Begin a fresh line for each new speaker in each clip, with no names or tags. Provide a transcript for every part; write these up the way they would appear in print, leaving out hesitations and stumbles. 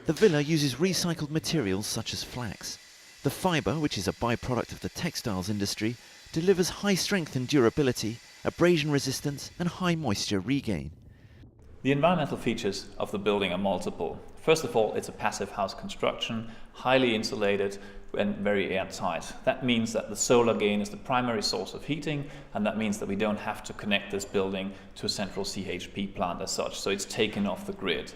The villa uses recycled materials such as flax. The fibre, which is a byproduct of the textiles industry, delivers high strength and durability, abrasion resistance and high moisture regain.
The environmental features of the building are multiple. First of all, it's a passive house construction, highly insulated and very airtight. That means that the solar gain is the primary source of heating, and that means that we don't have to connect this building to a central CHP plant as such, so it's taken off the grid.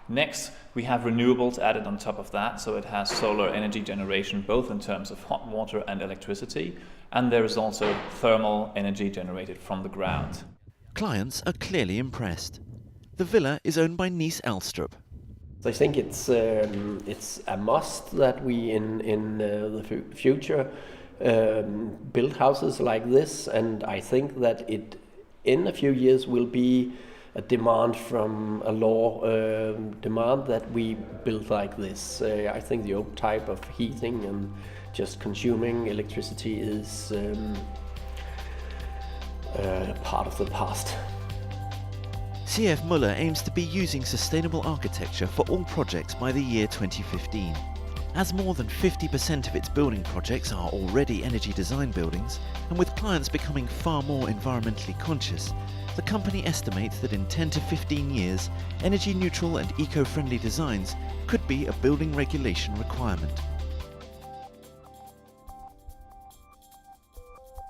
Next, we have renewables added on top of that, so it has solar energy generation both in terms of hot water and electricity, and there is also thermal energy generated from the ground.
Clients are clearly impressed. The villa is owned by Nice Alstrup.
I think it's a must that we in the future build houses like this, and I think that it in a few years will be a demand from a law demand that we build like this. I think the old type of heating and just consuming electricity is part of the past.
CF Muller aims to be using sustainable architecture for all projects by the year 2015. As more than 50% of its building projects are already energy design buildings, and with clients becoming far more environmentally conscious, the company estimates that in 10 to 15 years, energy neutral and eco-friendly designs could be a building regulation requirement.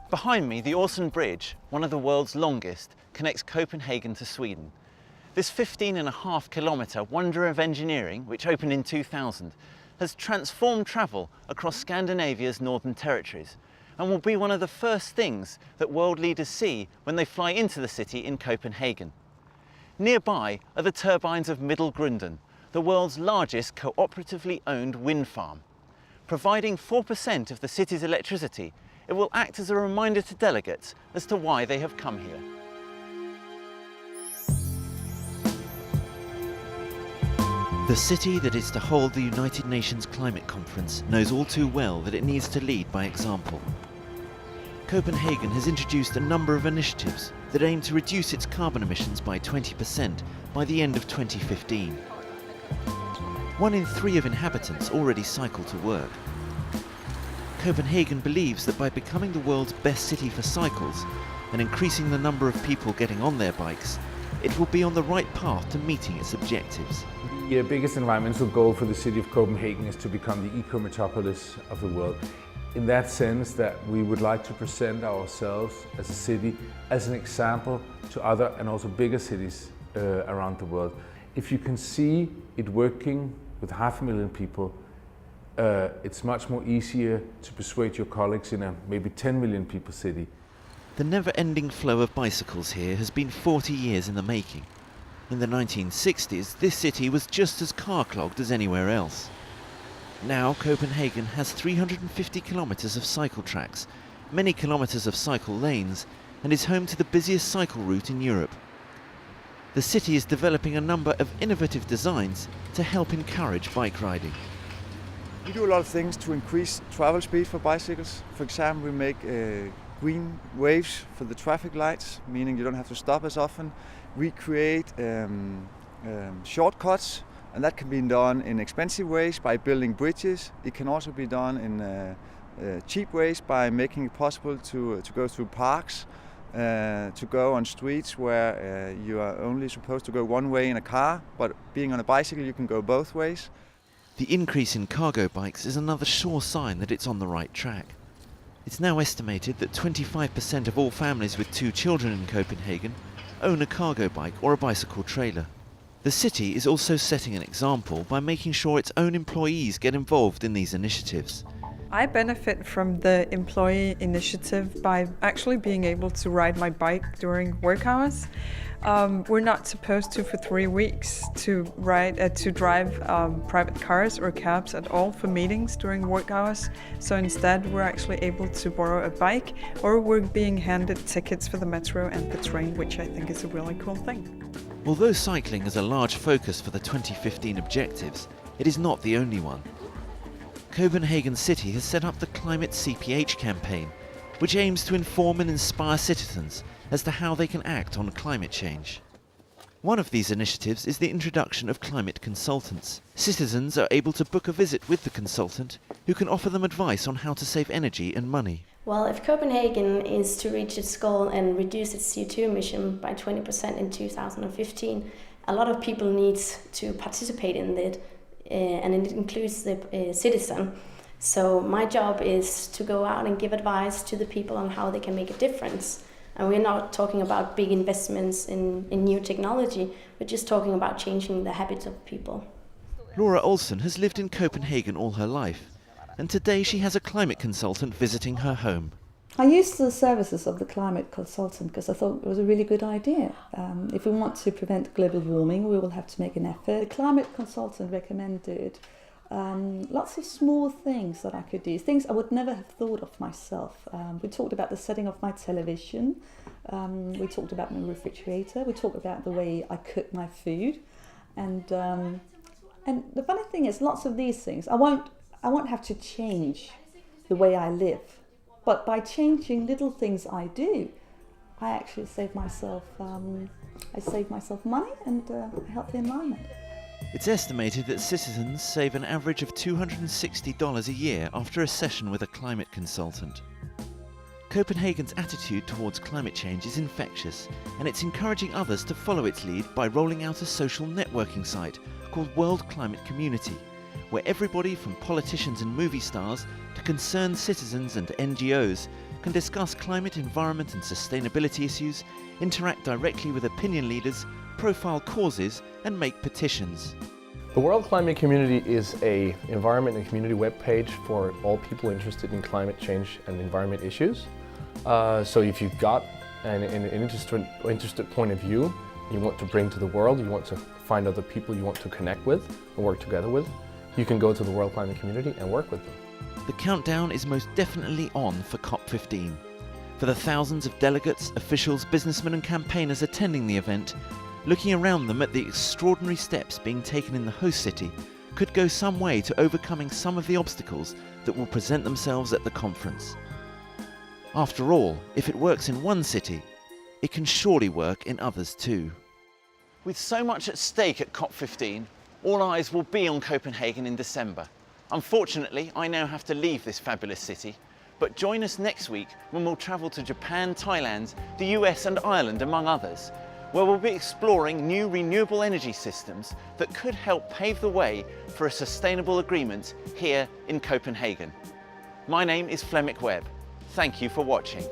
Behind me, the Øresund Bridge, one of the world's longest, connects Copenhagen to Sweden. This 15.5 kilometre wonder of engineering, which opened in 2000, has transformed travel across Scandinavia's northern territories and will be one of the first things that world leaders see when they fly into the city in Copenhagen. Nearby are the turbines of Middelgrunden, the world's largest cooperatively owned wind farm. Providing 4% of the city's electricity, it will act as a reminder to delegates as to why they have come here. The city that is to hold the United Nations Climate Conference knows all too well that it needs to lead by example. Copenhagen has introduced a number of initiatives that aim to reduce its carbon emissions by 20% by the end of 2015. 1 in 3 of inhabitants already cycle to work. Copenhagen believes that by becoming the world's best city for cycles and increasing the number of people getting on their bikes, it will be on the right path to meeting its objectives.
The biggest environmental goal for the city of Copenhagen is to become the eco-metropolis of the world. In that sense, that we would like to present ourselves as a city as an example to other and also bigger cities around the world. If you can see it working with 500,000 people, it's much more easier to persuade your colleagues in a maybe 10 million people city.
The never-ending flow of bicycles here has been 40 years in the making. In the 1960s, this city was just as car-clogged as anywhere else. Now Copenhagen has 350 kilometres of cycle tracks, many kilometres of cycle lanes, and is home to the busiest cycle route in Europe. The city is developing a number of innovative designs to help encourage bike riding.
We do a lot of things to increase travel speed for bicycles. For example, we make green waves for the traffic lights, meaning you don't have to stop as often. We create shortcuts, and that can be done in expensive ways by building bridges. It can also be done in cheap ways by making it possible to go through parks, to go on streets where you are only supposed to go one way in a car, but being on a bicycle you can go both ways.
The increase in cargo bikes is another sure sign that it's on the right track. It's now estimated that 25% of all families with 2 children in Copenhagen own a cargo bike or a bicycle trailer. The city is also setting an example by making sure its own employees get involved in these initiatives.
I benefit from the employee initiative by actually being able to ride my bike during work hours. We're not supposed to for 3 weeks to drive private cars or cabs at all for meetings during work hours. So instead we're actually able to borrow a bike, or we're being handed tickets for the metro and the train, which I think is a really cool thing.
Although cycling is a large focus for the 2015 objectives, it is not the only one. Copenhagen City has set up the Climate CPH campaign, which aims to inform and inspire citizens as to how they can act on climate change. One of these initiatives is the introduction of climate consultants. Citizens are able to book a visit with the consultant who can offer them advice on how to save energy and money.
Well, if Copenhagen is to reach its goal and reduce its CO2 emission by 20% in 2015, a lot of people need to participate in that, and it includes the citizen. So my job is to go out and give advice to the people on how they can make a difference. And we're not talking about big investments in new technology, we're just talking about changing the habits of people.
Laura Olsen has lived in Copenhagen all her life, and today she has a climate consultant visiting her home.
I used the services of the climate consultant because I thought it was a really good idea. If we want to prevent global warming, we will have to make an effort. The climate consultant recommended lots of small things that I could do, things I would never have thought of myself. We talked about the setting of my television, we talked about my refrigerator, we talked about the way I cook my food, and the funny thing is, lots of these things I won't have to change the way I live, but by changing little things I do, I actually save myself money and help the environment.
It's estimated that citizens save an average of $260 a year after a session with a climate consultant. Copenhagen's attitude towards climate change is infectious, and it's encouraging others to follow its lead by rolling out a social networking site called World Climate Community, where everybody from politicians and movie stars to concerned citizens and NGOs can discuss climate, environment and sustainability issues, interact directly with opinion leaders, profile causes and make petitions.
The World Climate Community is an environment and community webpage for all people interested in climate change and environment issues. So if you've got an interested point of view you want to bring to the world, you want to find other people you want to connect with and work together with, you can go to the World Climate Community and work with them.
The countdown is most definitely on for COP15. For the thousands of delegates, officials, businessmen and campaigners attending the event, looking around them at the extraordinary steps being taken in the host city could go some way to overcoming some of the obstacles that will present themselves at the conference. After all, if it works in one city, it can surely work in others too. With so much at stake at COP15, all eyes will be on Copenhagen in December. Unfortunately, I now have to leave this fabulous city, but join us next week when we'll travel to Japan, Thailand, the US and Ireland, among others, where we'll be exploring new renewable energy systems that could help pave the way for a sustainable agreement here in Copenhagen. My name is Flemic Webb. Thank you for watching.